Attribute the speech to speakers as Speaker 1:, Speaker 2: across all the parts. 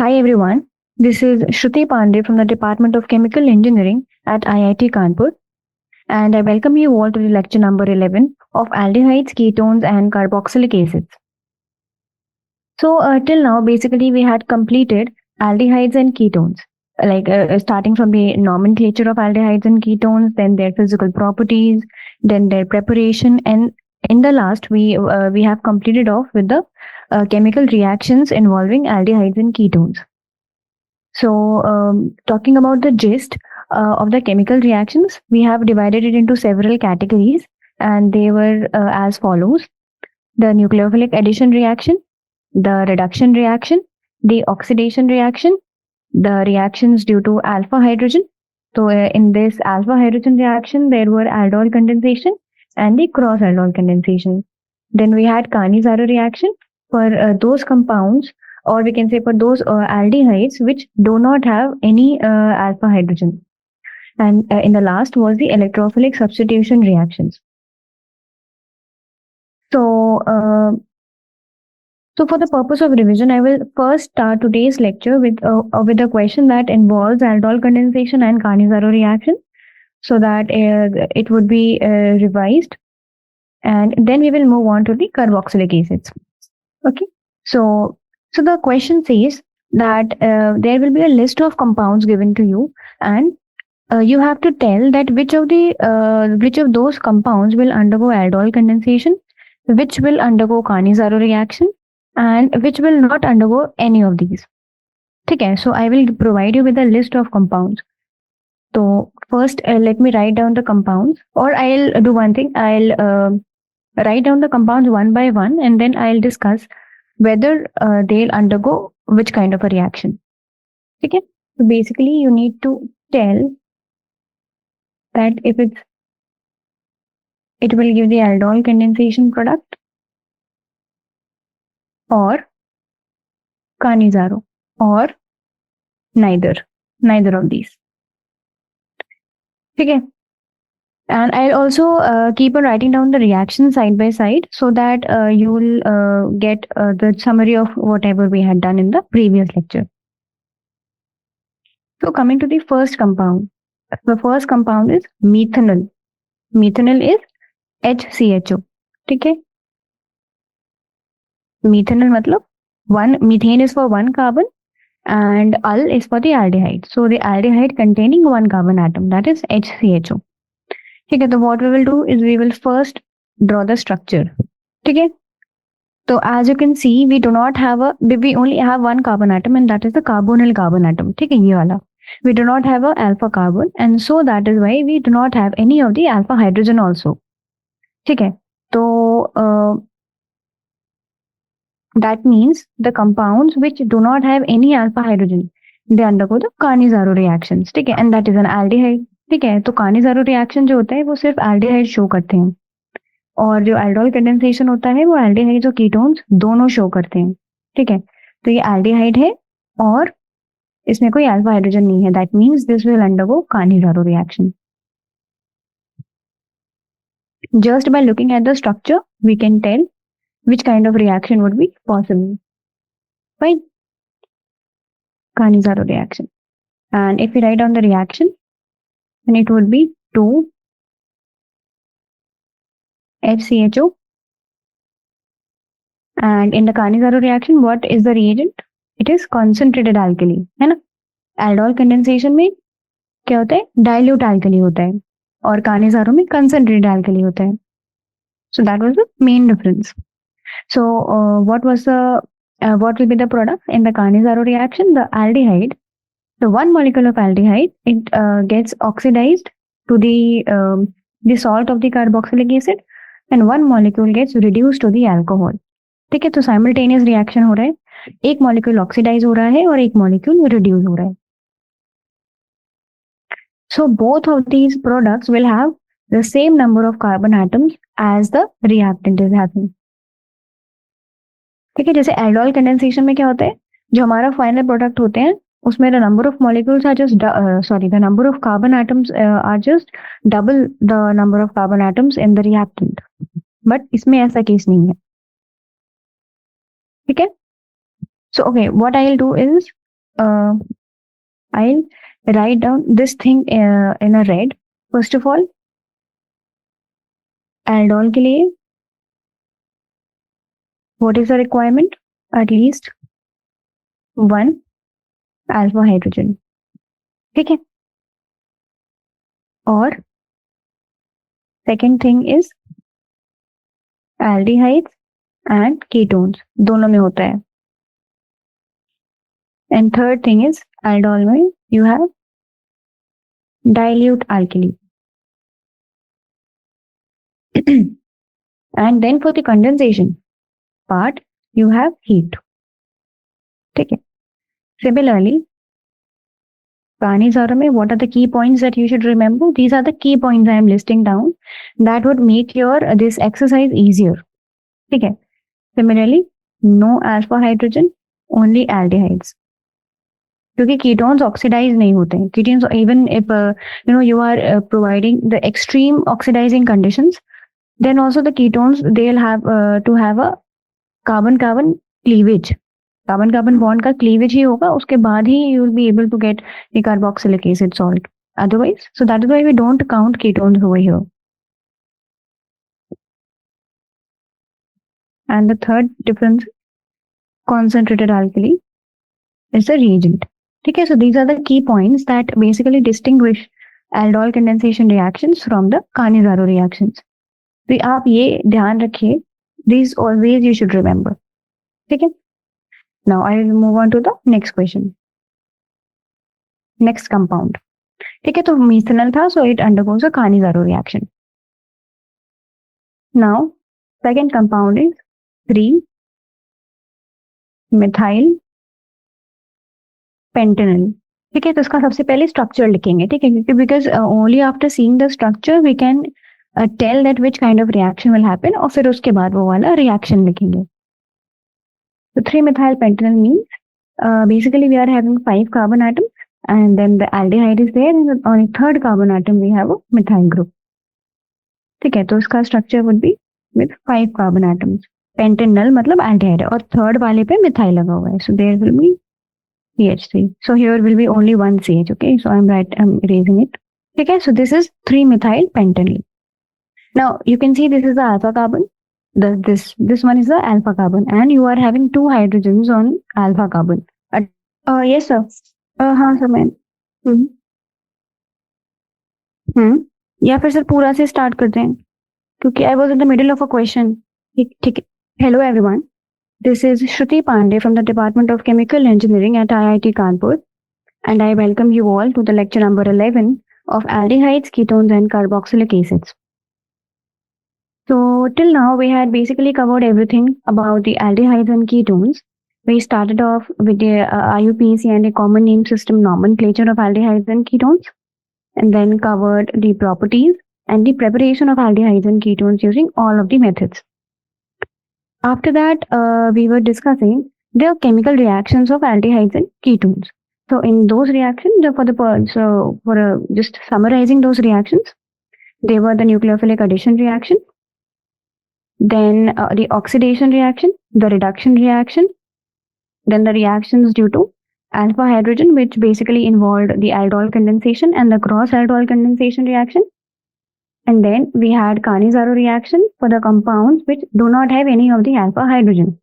Speaker 1: Hi everyone, this is Shruti Pandey from the Department of Chemical Engineering at IIT Kanpur, and I welcome you all to the lecture number 11 of aldehydes, ketones, and carboxylic acids. So, till now, basically, we had completed aldehydes and ketones, starting from the nomenclature of aldehydes and ketones, then their physical properties, then their preparation, and in the last, we have completed off with the chemical reactions involving aldehydes and ketones. So, talking about the gist of the chemical reactions, we have divided it into several categories, and they were as follows: the nucleophilic addition reaction, the reduction reaction, the oxidation reaction, the reactions due to alpha hydrogen. So, in this alpha hydrogen reaction, there were aldol condensation and the cross aldol condensation. Then we had Cannizzaro reaction for those compounds, or we can say for those aldehydes which do not have any alpha hydrogen. And in the last was the electrophilic substitution reactions. So, for the purpose of revision, I will first start today's lecture with a question that involves aldol condensation and Cannizzaro reaction, so that it would be revised, and then we will move on to the carboxylic acids. Okay, so the question says that there will be a list of compounds given to you, and you have to tell that which of those compounds will undergo aldol condensation, which will undergo Cannizzaro reaction, and which will not undergo any of these. Okay, so I will provide you with a list of compounds. So first, let me write down the compounds, or I'll do one thing. I'll write down the compounds one by one, and then I'll discuss whether they'll undergo which kind of a reaction. Okay, so basically you need to tell that if it will give the aldol condensation product or Cannizzaro or neither of these. Okay, and I'll also keep on writing down the reaction side by side, so that you will get the summary of whatever we had done in the previous lecture. So coming to the first compound. The first compound is methanol. Methanol is HCHO. ठीक है, methanol मतलब one, methane is for one carbon and al is for the aldehyde. So the aldehyde containing one carbon atom, that is HCHO. ठीक है, so what we will do is we will first draw the structure. ठीक है, so as you can see, we only have one carbon atom, and that is the carbonyl carbon atom. ठीक है, ये वाला. We do not have a alpha carbon, and so that is why we do not have any of the alpha hydrogen also. ठीक है, तो that means the compounds which do not have any alpha hydrogen, they undergo the Cannizzaro reactions. ठीक है, and that is an aldehyde. ठीक है, तो Cannizzaro reaction जो होता है वो सिर्फ aldehyde शो करते हैं, और जो aldol condensation होता है वो aldehydes और ketones दोनों शो करते हैं. ठीक है, तो ये aldehyde है और इसमें कोई alpha hydrogen नहीं है. That means this will undergo Cannizzaro reaction. Just by looking at the structure, we can tell which kind of reaction would be possible. Fine. Cannizzaro reaction. And if we write down the reaction, then it would be 2 HCHO. And in the Cannizzaro reaction, what is the reagent? It is concentrated alkali, है ना? Aldol condensation में क्या होता है? Dilute alkali होता है, और Cannizzaro में concentrated alkali होता है. So that was the main difference. So what will be the product in the Cannizzaro reaction? The aldehyde, the one molecule of aldehyde, it gets oxidized to the salt of the carboxylic acid, and one molecule gets reduced to the alcohol. ठीक है, तो simultaneous reaction हो रहा है, एक molecule oxidise हो रहा है और एक मॉलिक्यूल रिड्यूस हो रहा है. So both of these products will have the same number of carbon atoms as the reactant is having. ठीक है, जैसे एल्डोल कंडेंसेशन में क्या होता है, जो हमारा फाइनल प्रोडक्ट होते हैं उसमें the number of molecules are just the number of carbon atoms are just double the number of carbon atoms in the reactant. But इसमें ऐसा केस नहीं है. ठीक है, so okay, what I'll do is I'll write down this thing in a red. First of all, aldol के लिए what is the requirement? At least one alpha hydrogen. ठीक है. और second thing is aldehydes and ketones दोनों में होता है. And third thing is aldol में you have dilute alkali. And then for the condensation part you have heat. ठीक है. Similarly, Pranizara mein, what are the key points that you should remember? These are the key points I am listing down that would make your this exercise easier. ठीक है. Similarly, no alpha hydrogen, only aldehydes. क्योंकि ketones oxidize नहीं होते हैं. Ketones, even if you are providing the extreme oxidizing conditions, then also the ketones they'll have to have a carbon-carbon cleavage. Carbon-carbon bond का cleavage ही होगा, उसके बाद ही you will be able to get the carboxylic acid salt. Otherwise, so that is why we don't count ketones over here. And the third difference, concentrated alkali is the reagent. ठीक है, so these are the key points that basically distinguish aldol condensation reactions from the Cannizzaro reactions. तो आप ये ध्यान रखिए, these always you should remember. ठीक है. Now I will move on to the next question. Next compound. ठीक है, तो methanol था, so it undergoes a Cannizzaro reaction. Now second compound is 3-methyl pentanol. ठीक है, तो इसका सबसे पहले स्ट्रक्चर लिखेंगे. ठीक है, क्योंकि because only after seeing the structure we can tell that which kind of reaction will happen, और फिर उसके बाद वो वाला रिएक्शन लिखेंगे. So 3-methyl pentanol means basically we are having 5 carbon atoms and then the aldehyde is there and on the third carbon atom we have a methyl group. ठीक है, तो इसका structure would be with 5 carbon atoms. Pentanol मतलब aldehyde और third वाले पे methyl लगा हुआ है. So there will be CH3. So here will be only one CH. Okay, so I'm erasing it. Okay, so this is 3-methyl pentanol. Now you can see this is the alpha carbon. This one is the alpha carbon and you are having 2 hydrogens on alpha carbon. Yes sir. हाँ sir मैं. या फिर sir पूरा से start करते हैं क्योंकि I was in the middle of a question. ठीक है. Hello everyone. This is Shruti Pandey from the Department of Chemical Engineering at IIT Kanpur and I welcome you all to the lecture number 11 of aldehydes, ketones and carboxylic acids. So till now we had basically covered everything about the aldehydes and ketones. We started off with the IUPAC and a common name system nomenclature of aldehydes and ketones and then covered the properties and the preparation of aldehydes and ketones using all of the methods. After that, we were discussing the chemical reactions of aldehydes and ketones. So in those reactions, just summarizing those reactions, they were the nucleophilic addition reaction, then the oxidation reaction, the reduction reaction, then the reactions due to alpha hydrogen, which basically involved the aldol condensation and the cross aldol condensation reaction. And then we had Cannizzaro reaction for the compounds which do not have any of the alpha hydrogen.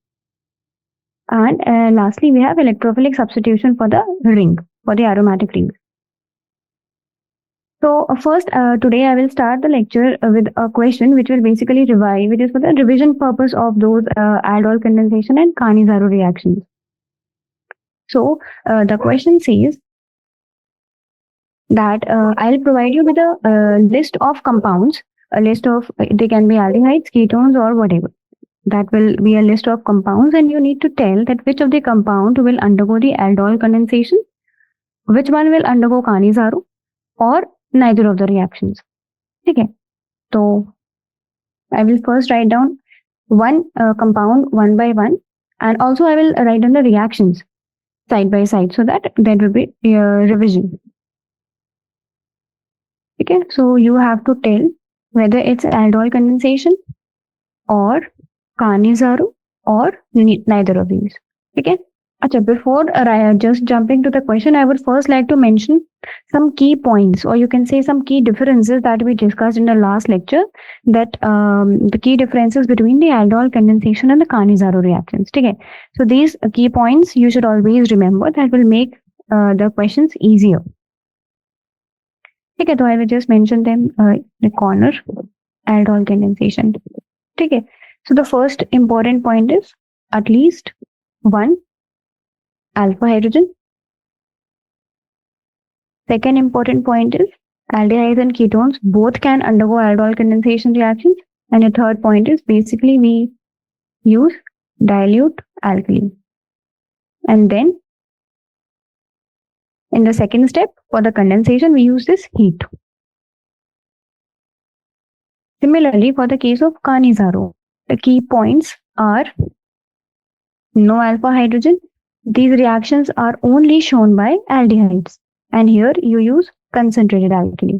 Speaker 1: And lastly, we have electrophilic substitution for the ring, for the aromatic rings. So first, today I will start the lecture with a question which will basically revise, which is for the revision purpose of those aldol condensation and Cannizzaro reactions. So the question says that I'll provide you with a list of compounds, a list of, they can be aldehydes, ketones or whatever. That will be a list of compounds and you need to tell that which of the compound will undergo the aldol condensation, which one will undergo Cannizzaro or neither of the reactions. Okay, so I will first write down one compound one by one and also I will write down the reactions side by side so that there will be revision. Okay, so you have to tell whether it's aldol condensation or Cannizzaro or neither of these. Okay, Acha, before just jumping to the question, I would first like to mention some key points, or you can say some key differences that we discussed in the last lecture. That the key differences between the aldol condensation and the Cannizzaro reactions. Okay, so these key points you should always remember. That will make the questions easier. Okay, so I will just mention them in the corner. Aldol condensation. Okay, so the first important point is at least one alpha hydrogen. Second important point is aldehydes and ketones both can undergo aldol condensation reactions. And the third point is basically we use dilute alkali. And then in the second step for the condensation, we use this heat. Similarly, for the case of Cannizzaro, the key points are no alpha hydrogen. These reactions are only shown by aldehydes. And here you use concentrated alkali.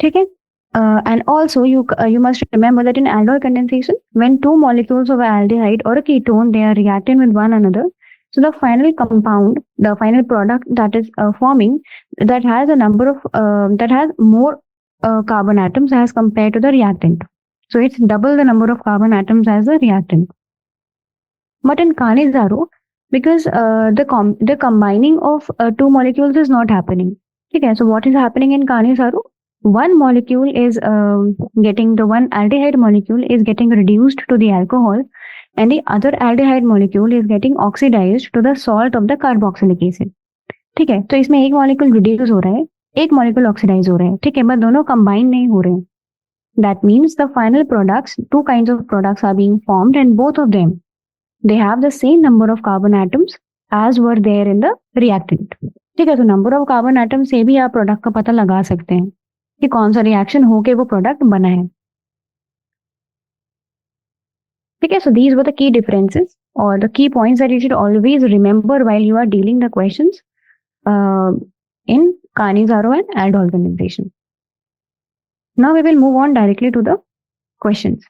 Speaker 1: Okay? And also you must remember that in aldol condensation, when two molecules of aldehyde or a ketone, they are reacting with one another. So the final compound, the final product that is forming, that has a number of, that has more carbon atoms as compared to the reactant. So it's double the number of carbon atoms as the reactant. But in Cannizzaro, because the combining of two molecules is not happening. Okay, so what is happening in Cannizzaro? One molecule is getting, the one aldehyde molecule is getting reduced to the alcohol, and the other aldehyde molecule is getting oxidized to the salt of the carboxylic acid. ठीक है, तो इसमें एक molecule reduce हो रहा है, एक molecule oxidise हो रहा है. ठीक है, बट दोनों कंबाइन नहीं हो रहे हैं. That means the final products, two kinds of products are being formed, and both of them, they have the same number of carbon atoms as were there in the reactant. ठीक है, तो number of carbon atom से भी आप product का पता लगा सकते हैं कि कौन सा रिएक्शन होके वो प्रोडक्ट बना है. ठीक है, so these were the key differences or the key points that you should always remember while you are dealing the questions in Cannizzaro and aldol condensation. Now we will move on directly to the questions.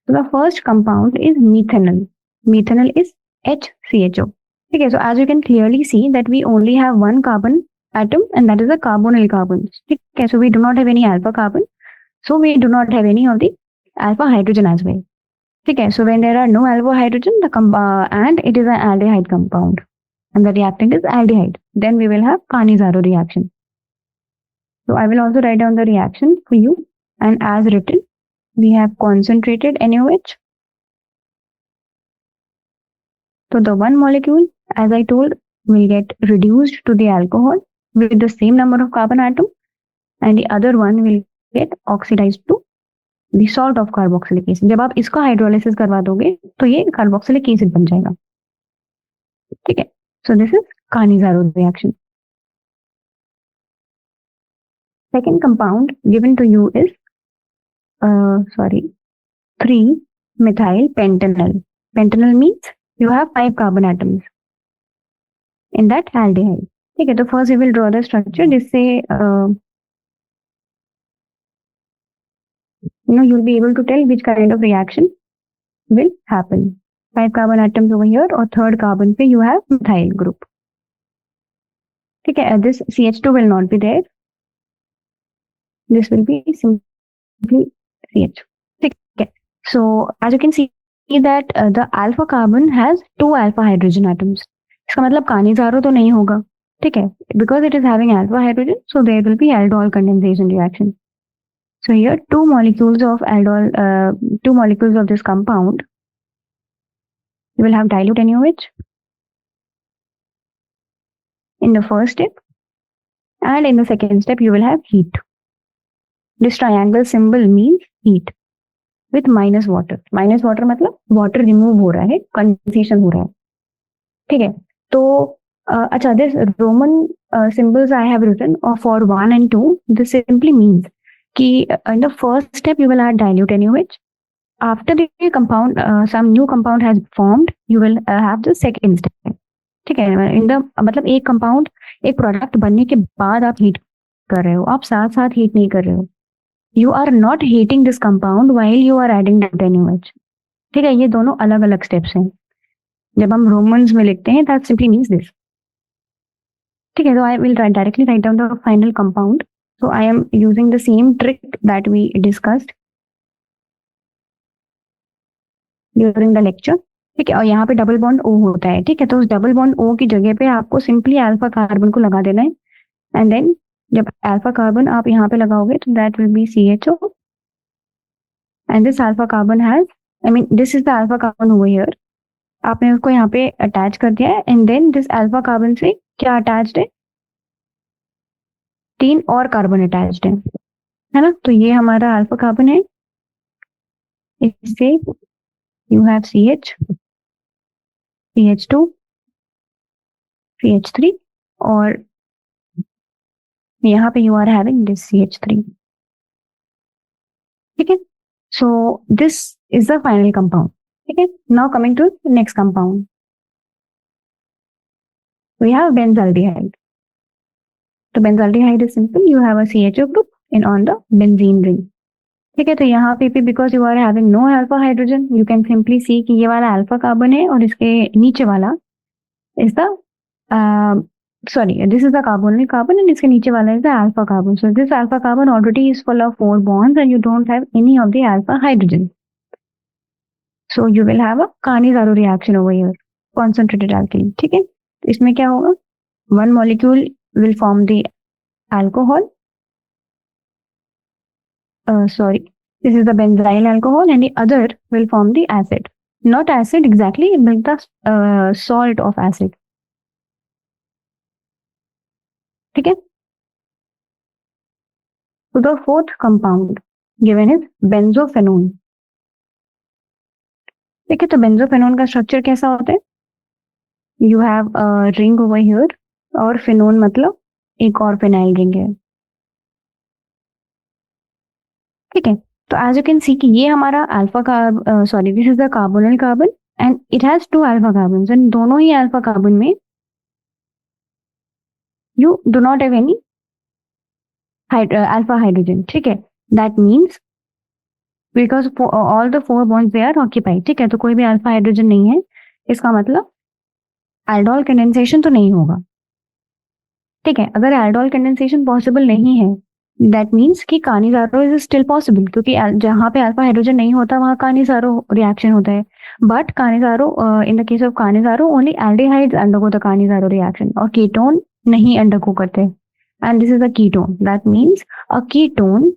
Speaker 1: So the first compound is methanol. Methanol is HCHO. Okay, so as you can clearly see that we only have one carbon atom, and that is the carbonyl carbon. Okay, so we do not have any alpha carbon. So we do not have any of the alpha hydrogen as well. Okay, so when there are no alpha hydrogen, and it is an aldehyde compound, and the reactant is aldehyde, then we will have Cannizzaro reaction. So I will also write down the reaction for you, and as written, we have concentrated NaOH. So the one molecule, as I told, will get reduced to the alcohol with the same number of carbon atom, and the other one will get oxidized to the salt of carboxylic acid. जब आप इसका hydrolysis करवा दोगे तो ये carboxylic acid बन जाएगा. ठीक है, so this is Cannizzaro reaction. Second compound given to you is 3-methyl pentanol. Pentanol means you have 5 carbon atoms in that aldehyde. Okay, so first we will draw the structure. जिससे you'll be able to tell which kind of reaction will happen. 5 carbon atoms over here, or third carbon पे you have methyl group. ठीक है, this CH2 will not be there. This will be simply CH. Okay. So as you can see that the alpha carbon has 2 alpha hydrogen atoms. इसका मतलब Cannizzaro तो नहीं होगा. ठीक है, because it is having alpha hydrogen, so there will be aldol condensation reaction. So here 2 molecules of aldol, 2 molecules of this compound, you will have dilute NaOH in the first step, and in the second step you will have heat. This triangle symbol means heat with minus water. Minus water मतलब water remove हो रहा है, condensation हो रहा है. ठीक है, तो अच्छा, this Roman symbols I have written for 1 and 2. This simply means कि in the first step you will add dilute NaOH. After the compound, some new compound has formed, you will have the second step. ठीक है, in the मतलब एक compound, एक product बनने के बाद आप heat कर रहे हो, आप साथ साथ heat नहीं कर रहे हो. You are not heating this compound while you are adding dilute NaOH. ठीक है, ये दोनों अलग अलग steps हैं. जब हम रोमन्स में लिखते हैं दैट सिंपली मीन्स दिस। ठीक है, तो I will directly write down the final compound. So I am using the same trick that we discussed during the lecture. ठीक है, और यहाँ पे डबल बॉन्ड ओ होता है। ठीक है, तो उस डबल बॉन्ड ओ की जगह पे आपको सिंपली अल्फा कार्बन को लगा देना है, एंड देन जब अल्फा कार्बन आप यहाँ पे लगाओगे तो that will be CHO, and this alpha carbon has, I mean this is the alpha carbon over here. आपने उसको यहाँ पे अटैच कर दिया है, and then this alpha carbon से क्या अटैच्ड है, 3 और कार्बन अटैच्ड है ना। तो ये हमारा अल्फा कार्बन है, इससे you have CH, CH2, CH3, और यहाँ पे you are having this CH3। ठीक है, so this is the final compound. ठीक है, now coming to next compound, we have benzaldehyde. तो benzaldehyde is simple, you have a CHO group in on the benzene ring. ठीक है, तो यहाँ पे भी because you are having no alpha hydrogen, you can simply see कि ये वाला अल्फा कार्बन है और इसके नीचे वाला is the sorry, this is the carbonyl carbon and इसके नीचे वाला is the alpha carbon. So this alpha carbon already is full of 4 bonds and you don't have any of the alpha hydrogen. So you will have a Cannizzaro reaction over here, concentrated alkene. ठीक है, तो इसमें क्या होगा, one molecule will form the alcohol, sorry, this is the benzyl alcohol, and the other will form the acid. Not acid exactly, but the salt of acid. ठीक है, so the fourth compound given is benzophenone. ठीक है, तो बेंजोफेनोन का structure कैसा होता है, you have a ring over here, और फेनोन मतलब एक और फेनाइल रिंग है। ठीक है, तो एज यू कैन सी कि ये हमारा alpha carb, sorry, this is the carbonyl carbon and it has 2 alpha carbon, and दोनों ही अल्फा कार्बन में you do not have any alpha hydrogen. ठीक है, that means because all the 4 bonds they are occupied. ठीक है, तो कोई भी alpha hydrogen नहीं है, इसका मतलब एल्डोल कंडेंसेशन तो नहीं होगा। ठीक है, अगर एल्डोल कंडेंसेशन पॉसिबल नहीं है दैट मीन्स कि कानिजारो इज स्टिल पॉसिबल, क्योंकि जहाँ पे अल्फा हाइड्रोजन नहीं होता वहाँ कानिजारो रिएक्शन होता है। But Cannizzaro, in the case of Cannizzaro only aldehydes undergo the Cannizzaro reaction, और कीटोन नहीं अंडरगो करते। And this is a ketone, that means a ketone,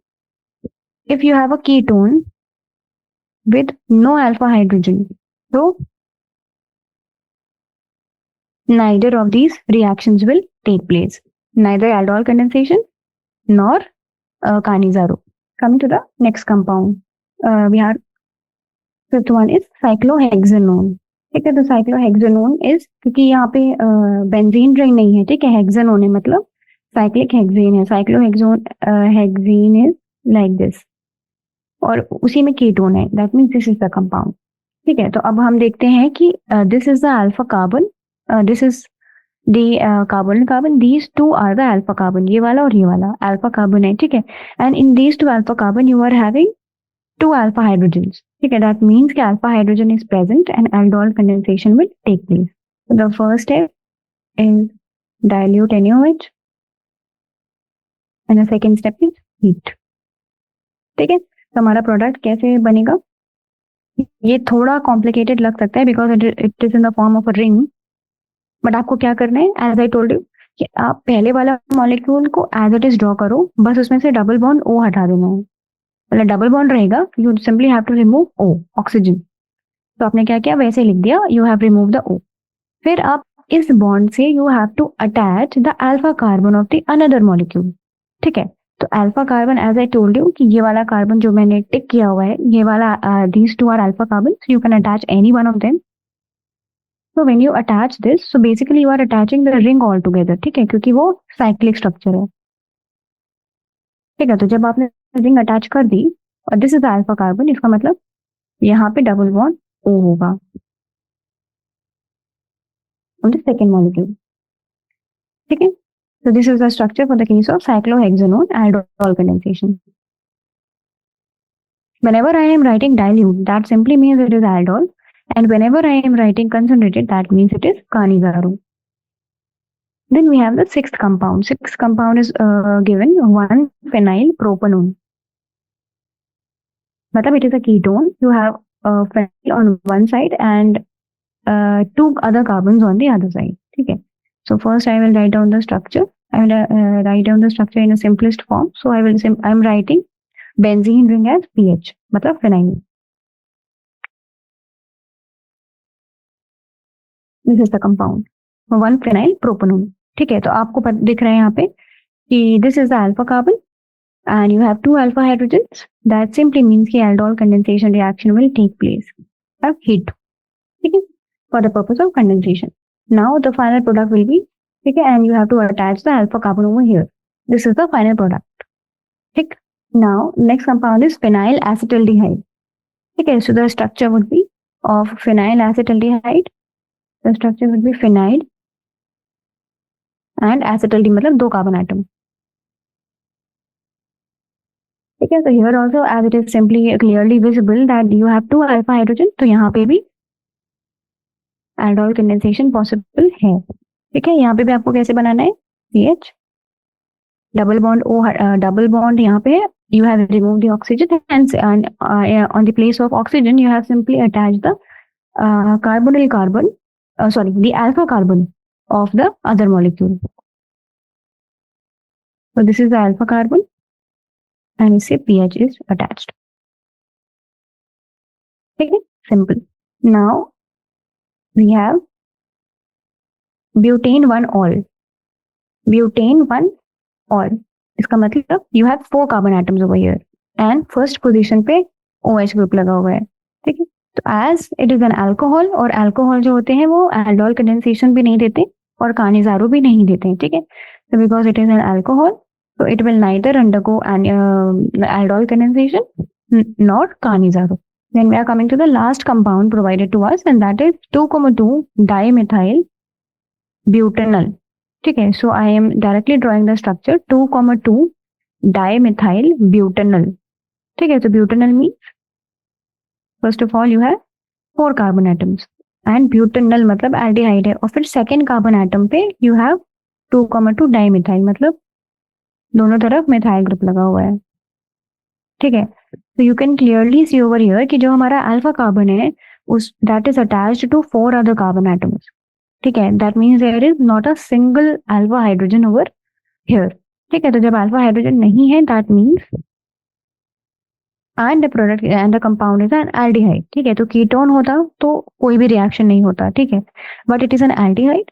Speaker 1: if you have a ketone with no alpha hydrogen, so neither of these reactions will take place, neither aldol condensation nor Cannizzaro. Coming to the next compound, we have fifth one is cyclohexanone. ठीक है, तो cyclohexanone is, क्योंकि यहाँ पे benzene ring नहीं है, ठीक है, हेक्सानोन है मतलब साइक्लिक हेक्सेन है। हेक्सेन इज लाइक दिस, और उसी में कीटोन है, that means this is the compound. ठीक है, तो अब हम देखते हैं कि this is the alpha carbon, this is the carbonyl carbon, these two are the alpha carbon, ये वाला और ये वाला अल्फा कार्बन है। ठीक है, and in these 2 alpha carbon you are having 2 alpha hydrogens. ठीक है, दैट मीन्स कि alpha hydrogen is present and aldol condensation will take place. The first step is dilute NaOH and the second step is heat. ठीक है, तो हमारा product कैसे बनेगा, ये थोड़ा कॉम्प्लिकेटेड लग सकता है because it is in the form of a ring, but आपको क्या करना है, एज आई टोल्ड यू कि आप पहले वाला मॉलिक्यूल को एज इट इज ड्रॉ करो, बस उसमें से डबल बॉन्ड ओ हटा देना है। मतलब डबल बॉन्ड रहेगा, you simply have to remove O, oxygen. तो आपने क्या किया, वैसे लिख दिया, you have remove the O. फिर आप इस बॉन्ड से you have to attach the alpha carbon of the another molecule. ठीक है, तो alpha carbon, as I told you कि ये वाला कार्बन जो मैंने टिक किया हुआ है, ये वाला, these 2 are alpha carbon, you can attach any one of them. So when you attach this, so basically you are attaching the ring all together. ठीक है, क्योंकि वो साइक्लिक स्ट्रक्चर है। ठीक है, तो जब आपने रिंग अटैच कर दी और दिस इज अल्फा कार्बन, इसका मतलब यहाँ पे डबल बॉन्ड ओ होगा ऑन द सेकेंड मॉलिक्यूल। ठीक है, so this is the structure for the case of cyclohexanone aldol condensation. Whenever I am writing dilute, that simply means it is aldol, And whenever I am writing concentrated, that means it is Canizaru. Then we have the sixth compound. Sixth compound is given 1-phenyl propanone. Matlab it is a ketone. You have phenyl on one side and 2 other carbons on the other side. Okay. So first I will write down the structure. I will write down the structure in a simplest form. So I am writing benzene ring as PH, matlab phenyl. This is the compound 1-phenyl propanone. ठीक है, तो आपको दिख रहा है यहाँ पे कि this is the alpha carbon and you have 2 alpha hydrogens. That simply means कि aldol condensation reaction will take place at heat. ठीक है, for the purpose of condensation. Now the final product will be, okay, and you have to attach the alpha carbon over here. This is the final product. Okay. Now next compound is phenyl acetaldehyde. Okay, so the structure would be of phenyl acetaldehyde. The structure would be phenyl and acetaldehyde, मतलब 2 carbon atom. Okay, so here also as it is simply clearly visible that you have 2 alpha hydrogen, तो यहाँ पे भी aldol condensation possible है. ठीक है, यहाँ पे भी आपको कैसे बनाना है, CH double bond O, double bond यहाँ पे है. You have removed the oxygen and on the place of oxygen you have simply attached the carbonyl carbon, the alpha carbon of the other molecule. So this is the alpha carbon and its pH is attached. Okay, simple. Now we have butane 1-ol. Butane 1-ol. इसका मतलब you have 4 carbon atoms over here and first position पे OH group लगा हुआ है. ठीक है, तो as it is an alcohol, और alcohol जो होते हैं वो aldol condensation भी नहीं देते और Canizaru भी नहीं देते हैं. ठीक है, so because it is an alcohol, so it will neither undergo an aldol condensation nor Canizaru. Then we are coming to the last compound provided to us and that is 2,2 dimethyl butanol. ठीक है, so I am directly drawing the structure 2,2 dimethyl butanol. ठीक है, तो butanol means first of all you have 4 carbon atoms and butanol मतलब aldehyde है और फिर second carbon atom पे you have 2,2 dimethyl मतलब दोनों तरफ methyl group लगा हुआ है. ठीक है, so you can clearly see over here कि जो हमारा alpha carbon है उस that is attached to 4 other carbon atoms. ठीक है, that means there is not a single alpha hydrogen over here. ठीक है, तो जब alpha hydrogen नहीं है that means and the product and the compound is an aldehyde. ठीक है, तो ketone होता तो कोई भी reaction नहीं होता. ठीक है, but it is an aldehyde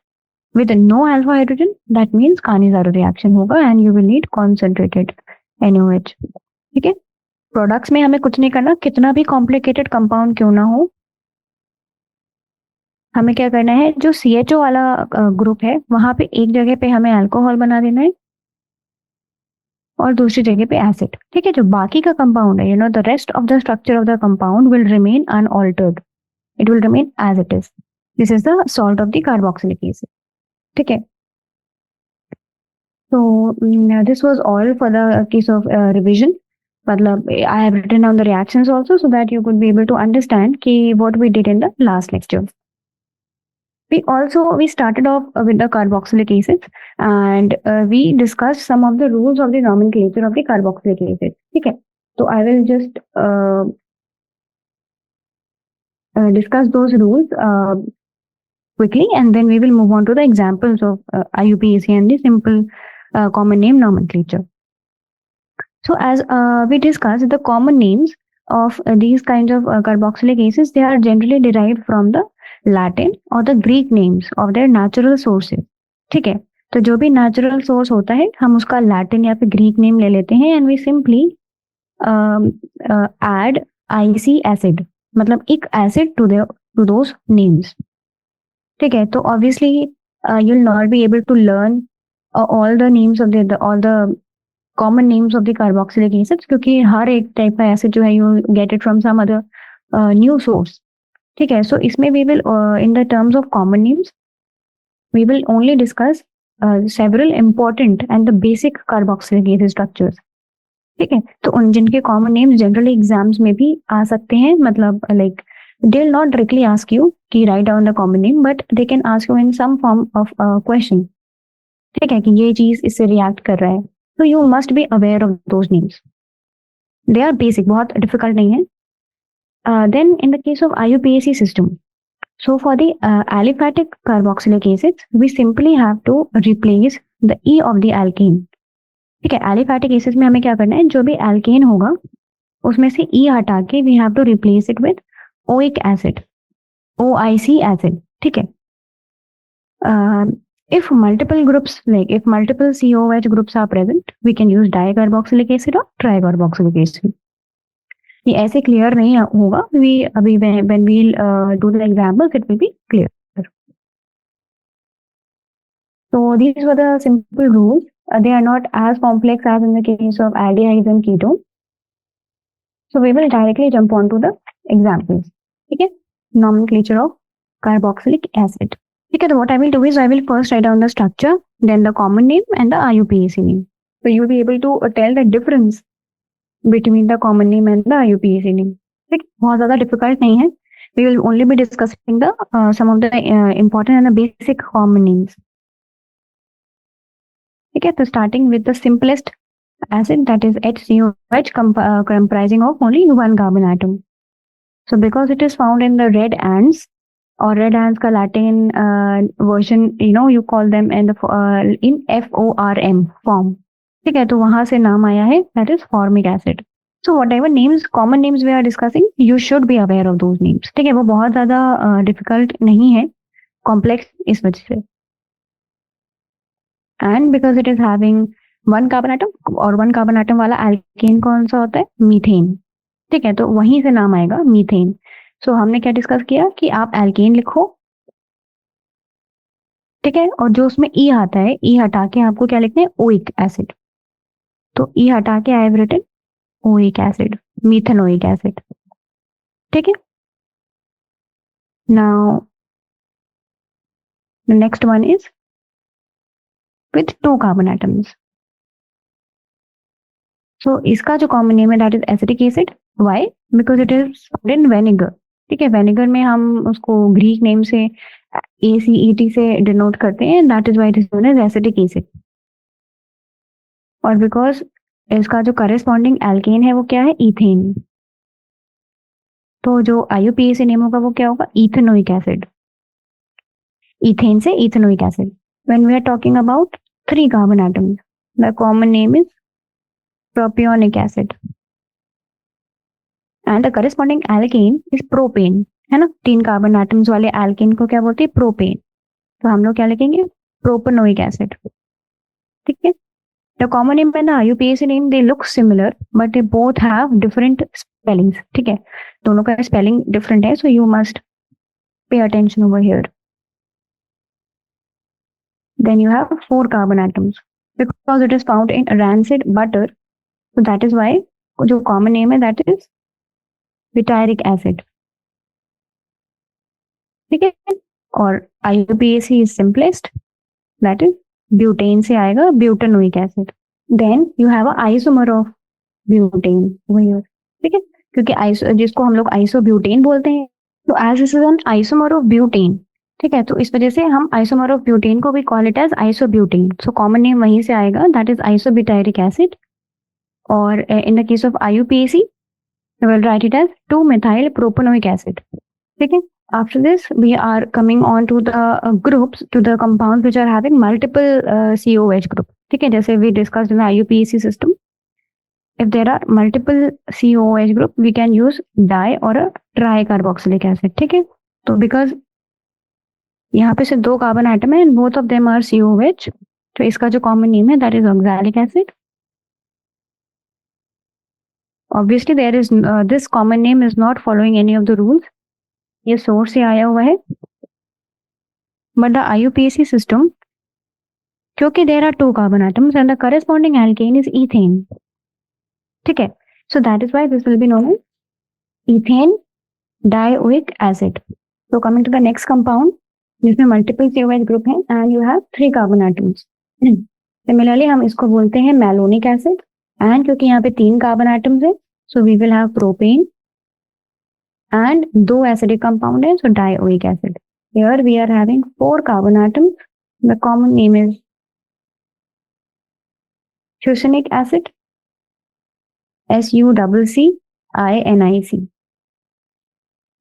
Speaker 1: with no alpha hydrogen, that means Canizaru reaction होगा and you will need concentrated NaOH. ठीक है, प्रोडक्ट्स में हमें कुछ नहीं करना, कितना भी कॉम्प्लिकेटेड कंपाउंड क्यों ना हो, हमें क्या करना है, जो CHO वाला ग्रुप है वहां पे एक जगह पे हमें अल्कोहल बना देना है और दूसरी जगह पे एसिड. ठीक है, जो बाकी का कंपाउंड है, the rest of the structure of the compound will remain unaltered, it will remain as it is. This is the salt of the carboxylic acid. ठीक है, so this was all for the case of revision. मतलब I have written down the reactions also so that you could be able to understand कि what we did in the last lecture. We started off with the carboxylic acids and we discussed some of the rules of the nomenclature of the carboxylic acids. ठीक है, so I will just discuss those rules quickly and then we will move on to the examples of IUPAC and the simple common name nomenclature. So as we discussed, the common names of these kinds of carboxylic acids, they are generally derived from the Latin or the Greek names of their natural sources. ठीक है, तो जो भी natural source होता है हम उसका Latin या फिर Greek name ले लेते हैं and we simply add IC acid, मतलब एक acid to those names. ठीक है, तो obviously you'll not be able to learn all the names of all the common names of the carboxylic acids क्योंकि हर एक टाइप का एसिड जो है you get it from some other new source. ठीक है, so इसमें we will in the terms of common names we will only discuss several important and the basic carboxylic acid structures. ठीक है, तो उन जिनके common names generally exams में भी आ सकते हैं, मतलब like They will not directly ask you कि write down the common name, but they can ask you in some form of question. ठीक है कि ये चीज इससे रिएक्ट कर रहा है, तो you must be aware of those names. They are basic, बहुत डिफिकल्ट नहीं है. Then in the case of IUPAC system, so for the aliphatic carboxylic acids, we simply have to replace the E of the alkane. ठीक है, aliphatic acids में हमें क्या करना है, जो भी एल्केन होगा उसमें से E हटा के we have to replace it with oic acid, OIC acid. ठीक है. If multiple groups, like if multiple COH groups are present, we can use dicarboxylic acid or tricarboxylic acid. ये ऐसे क्लियर नहीं होगा, we अभी when we'll do the examples it will be clear. So these were the simple rules. They are not as complex as in the case of aldehydes and ketones. So we will directly jump on to the examples. ठीक है, nomenclature of carboxylic acid. ठीक है, तो what I will do is I will first write down the structure, then the common name and the IUPAC name. So you will be able to tell the difference between the common name and the IUPAC name. ठीक, बहुत ज़्यादा difficult नहीं है. We will only be discussing the some of the important and the basic common names. ठीक है, तो starting with the simplest acid, that is HCOH, comprising of only one carbon atom. So because it is found in the red ants, or red ants का Latin version, you call them in FORM form. ठीक है, तो वहां से नाम आया है, that is formic acid. So whatever names, common names we are discussing, you should be aware of those names. ठीक है, वो बहुत ज्यादा difficult नहीं है, complex इस वजह से. And because it is having one carbon atom, और one carbon atom वाला alkane कौन सा होता है, मीथेन. ठीक है, तो वहीं से नाम आएगा मीथेन. सो हमने क्या डिस्कस किया कि आप एल्केन लिखो. ठीक है, और जो उसमें ई आता है, ई हटा के आपको क्या लिखना है, ओइक एसिड. तो ई हटा के I have written oic acid, methanoic acid. ठीक है. Now the next one is with 2 carbon atoms. So इसका जो कॉमन नेम है that is acetic acid. Why? Because it is in vinegar. ठीक है, वेनेगर में हम उसको ग्रीक नेम से ACET से डिनोट करते हैं, that is why it is known as acetic acid. और बिकॉज इसका जो करेस्पॉन्डिंग एल्केन है वो क्या है, इथेन. तो जो IUPAC नेम होगा वो क्या होगा, इथेनोइक एसिड. इथेन से ethanoic acid. When we are talking about 3 carbon atoms, the common name is propionic acid. And the corresponding alkane is propane. है ना, 3 कार्बन एटम्स वाले एल्केन को क्या बोलते हैं, प्रोपेन. तो हम लोग क्या लिखेंगे, प्रोपेनोइक एसिड. ठीक है. The common name and the IUPAC name, they look similar but they both have different spellings. ठीक है, दोनों का स्पेलिंग डिफरेंट है, so you must pay attention over here. Then you have 4 carbon atoms because it is found in rancid butter, so that is why जो common name है that is butyric acid. ठीक है, और IUPAC is simplest, that is butane से आएगा butanoic acid. Then you have a isomer of butane over here. ठीक है, क्योंकि जिसको हम लोग आइसोब्यूटेन बोलते हैं, तो as this is an isomer of butane. ठीक है, तो इस वजह से हम आइसोमर ऑफ ब्यूटेन को भी call it as isobutane. So common name वहीं से आएगा, दैट इज आइसोब्यूटायरिक एसिड. और in the case of IUPAC we will write it as 2-methyl propanoic acid. ठीक है. After this, we are coming on to the groups, to the compounds which are having multiple COH group. ठीक है, जैसे we discussed in the IUPAC system, if there are multiple COH group, we can use di or a tricarboxylic acid. ठीक है, तो because यहाँ पे सिर्फ 2 carbon atom है and both of them are COH, तो इसका जो कॉमन नेम है that is oxalic acid. Obviously there is this common name is not following any of the rules. ये सोर्स से आया हुआ है. But the IUPAC system, क्योंकि there are 2 carbon atoms and the corresponding alkane is ethane. ठीक है, so that is why this will be known as ethane dioic acid. So coming to the next compound, जिसमें multiple COH group है and you have 3 carbon atoms. Similarly हम इसको बोलते हैं malonic acid. And क्योंकि यहाँ पे 3 कार्बन एटम्स है, so we will have propane and दो acidic compound है, so dioic acid. Here we are having 4 carbon atoms. The common name is succinic acid, SUCCINIC.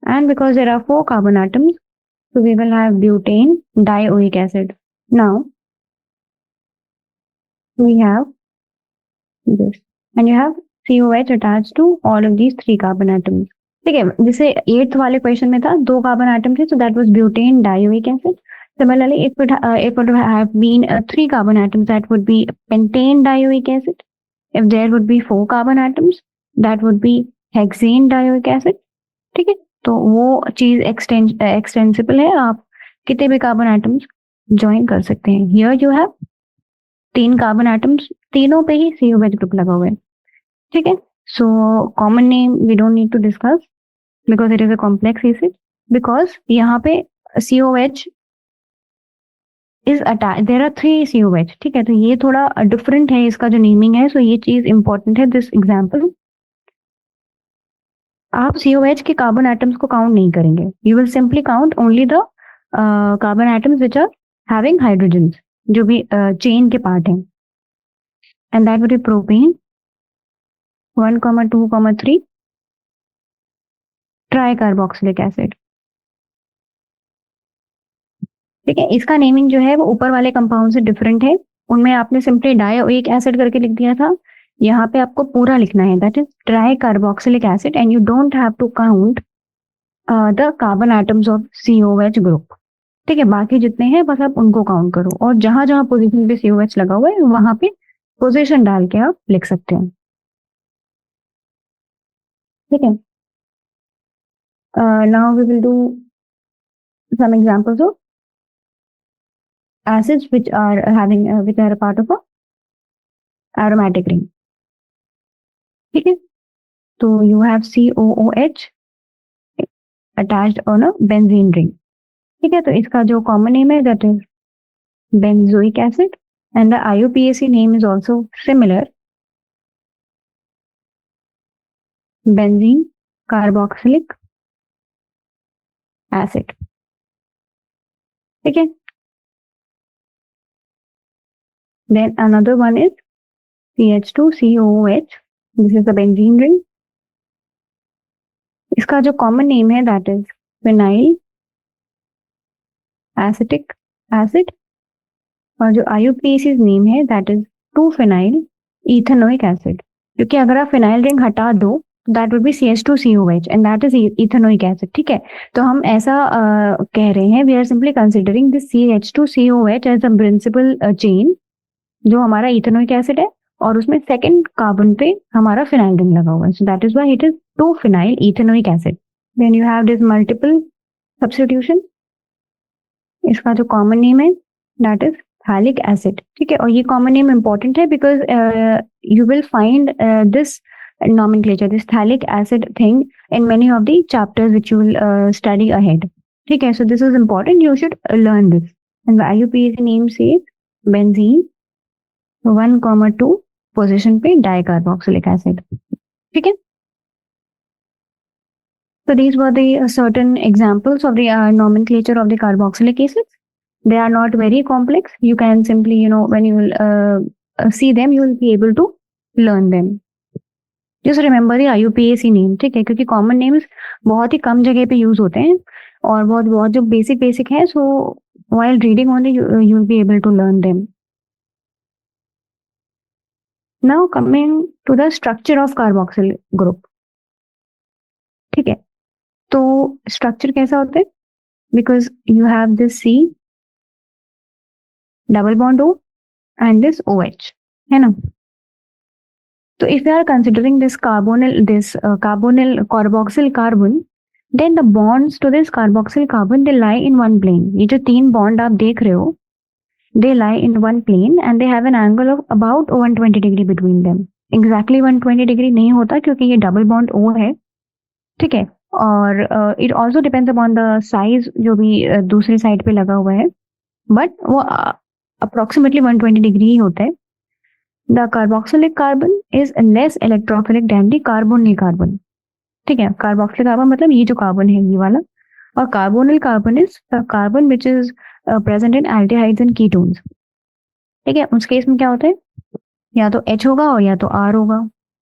Speaker 1: And because there are 4 carbon atoms, so we will have butane dioic acid. Now we have this, and you have COH attached to all of these 3 carbon atoms. ठीक है, जैसे 8th वाले question में था 2 carbon atom थे, so that was butane dioic acid. Similarly, if it would have been 3 carbon atoms, that would be pentane dioic acid. If there would be 4 carbon atoms, that would be hexane dioic acid. ठीक है, तो वो चीज extensible है, आप कितने भी carbon atoms join कर सकते हैं. Here you have 3 carbon atoms, तीनों पे ही COH ग्रुप लगा हुआ है. ठीक है, so common name we don't need to discuss because it is a complex acid. Because यहाँ पे COH is attach, there are 3 COH. ठीक है, तो ये थोड़ा डिफरेंट है इसका जो नेमिंग है, सो ये चीज इंपॉर्टेंट है. दिस एग्जाम्पल, आप COH के कार्बन एटम्स को काउंट नहीं करेंगे. You will simply count only the carbon atoms which are having hydrogen, जो भी चेन के पार्ट हैं. And that would be propane 1,2,3 tricarboxylic acid. ठीक है, इसका नेमिंग जो है वो ऊपर वाले कंपाउंड से डिफरेंट है. उनमें आपने सिंपली डायोइक एसिड करके लिख दिया था, यहाँ पे आपको पूरा लिखना है, that is tricarboxylic acid, and you don't have to count the carbon atoms of COH group. ठीक है, बाकी जितने हैं बस आप उनको काउंट करो, और जहां जहां पोजीशन पे COH लगा हुआ है वहां पे पोजीशन डाल के आप लिख सकते हैं. ठीक है, now we will do some examples of acids which are a part of a aromatic ring. ठीक है, तो you have COOH attached on a benzene ring. ठीक है, तो इसका जो कॉमन नेम है that is benzoic acid, and the IUPAC name is also similar, benzene carboxylic acid. ठीक है, then another one is CH2COOH. This is the benzene ring. इसका जो कॉमन नेम है that is phenyl acetic acid, और जो IUPAC name है that is 2-phenyl ethanoic acid. क्योंकि अगर आप फिनाइल रिंग हटा दो that would be CH2COH and that is ethanoic acid. ठीक है, तो हम ऐसा कह रहे हैं, we are simply considering this CH2COH as a principal chain, जो हमारा इथेनोइक एसिड है, और उसमें सेकंड कार्बन पे हमारा फिनाइल रिंग लगा हुआ है, so that is why it is 2-phenyl ethanoic acid. Then you have this multiple substitution. इसका जो कॉमन नेम है that is phthalic acid. ठीक है, और ये कॉमन नेम इंपॉर्टेंट है because you will find this nomenclature, this phthalic acid thing in many of the chapters which you will study ahead. ठीक है, so this is important, you should learn this. And the IUPAC name says benzene 1,2 position पे dicarboxylic acid. ठीक है, so these were the certain examples of the nomenclature of the carboxylic acids. They are not very complex. You can simply, when you will see them, you will be able to learn them. Just remember the IUPAC name. ठीक है, क्योंकि common names बहुत ही कम जगह पे use होते हैं और बहुत जो बेसिक है, so while reading only you will be able to learn them. Now coming to the structure of carboxyl group. ठीक है, तो स्ट्रक्चर कैसा होता है? Because you have this C double bond O and this OH, है ना? So if we are considering this carbonyl carboxyl carbon, then the bonds to this carboxyl carbon, they lie in one plane. ये जो 3 bond आप देख रहे हो, they lie in one plane and they have an angle of about 120 degree between them. Exactly 120 degree नहीं होता क्योंकि ये double bond O है. ठीक है, और it also depends upon the size जो भी दूसरी साइड पे लगा हुआ है, but वो approximately 120 degree ही होता है. The carboxylic carbon is less electrophilic than the carbonyl carbon. ठीक है, कार्बोक्सिलिक कार्बन मतलब ये जो कार्बन है ये वाला, और carbonyl carbon is carbon which is present in aldehydes and ketones. ठीक है, उस केस में क्या होता है, या तो H होगा और या तो R होगा,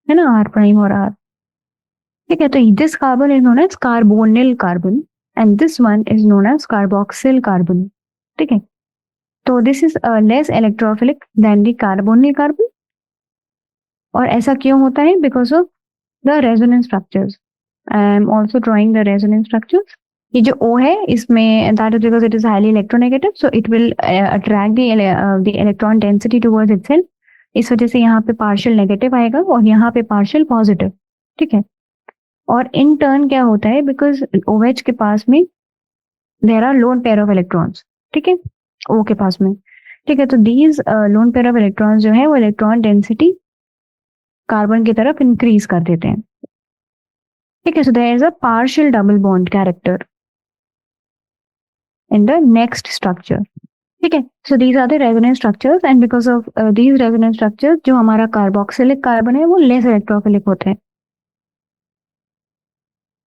Speaker 1: है ना, R प्राइम और R। ठीक है, तो this carbon is known as carbonyl carbon and this one is known as carboxyl carbon. ठीक है, तो this is less electrophilic than the carbonyl carbon. और ऐसा क्यों होता है, because of the resonance structures. I am also drawing the resonance structures. ये जो O है इसमें, that is because it is highly electronegative, so it will attract the electron density towards itself. इस वजह से यहाँ पे पार्शियल नेगेटिव आएगा और यहाँ पे पार्शियल पॉजिटिव। ठीक है, और इन टर्न क्या होता है, बिकॉज OH के पास में there are lone pair of electrons. ठीक है, O के पास में। ठीक है, तो these lone pair of electrons जो है वो इलेक्ट्रॉन डेंसिटी कार्बन की तरफ इंक्रीज कर देते हैं। ठीक है, so there is a partial double bond character in the next structure। ठीक है, so these are the resonance structures and because of these resonance structures जो हमारा कार्बोक्सिलिक कार्बन है वो लेस इलेक्ट्रोफिलिक होते हैं।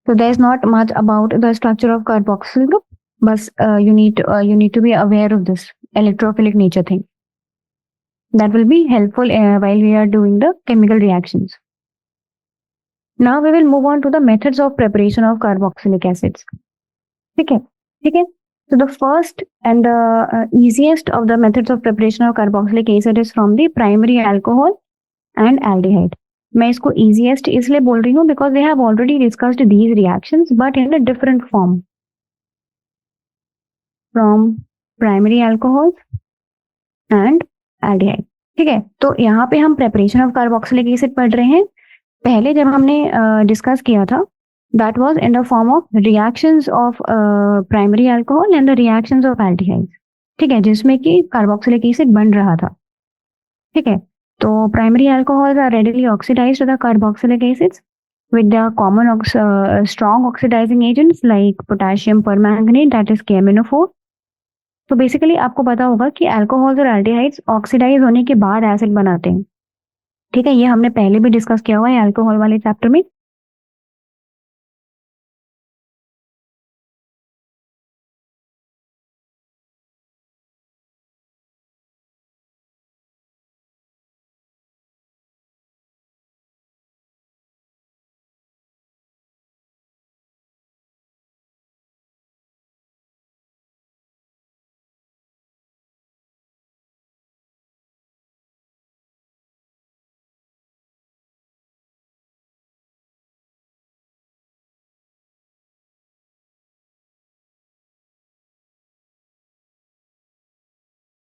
Speaker 1: so there is not much about the structure of carboxyl group, बस you need to be aware of this electrophilic nature thing that will be helpful while we are doing the chemical reactions। now we will move on to the methods of preparation of carboxylic acids। ठीक है, ठीक है, so the first and the easiest of the methods of preparation of carboxylic acid is from the primary alcohol and aldehyde। मैं इसको easiest इसलिए बोल रही हूँ because we have already discussed these reactions but in a different form from primary alcohols and aldehyde। ठीक है, तो यहाँ पे हम preparation of carboxylic acid पढ़ रहे हैं। पहले जब हमने डिस्कस किया था that was in the form of reactions of primary alcohol and the reactions of aldehydes। ठीक है, जिसमें कि कार्बोक्सिलिक एसिड बन रहा था। ठीक है, तो primary alcohols are readily oxidized to the carboxylic acids with the common strong oxidizing agents like potassium permanganate that is KMnO4। तो बेसिकली आपको पता होगा कि अल्कोहल्स और एल्डिहाइड्स ऑक्सीडाइज होने के बाद एसिड बनाते हैं। ठीक है, ये हमने पहले भी डिस्कस किया हुआ है अल्कोहल वाले चैप्टर में।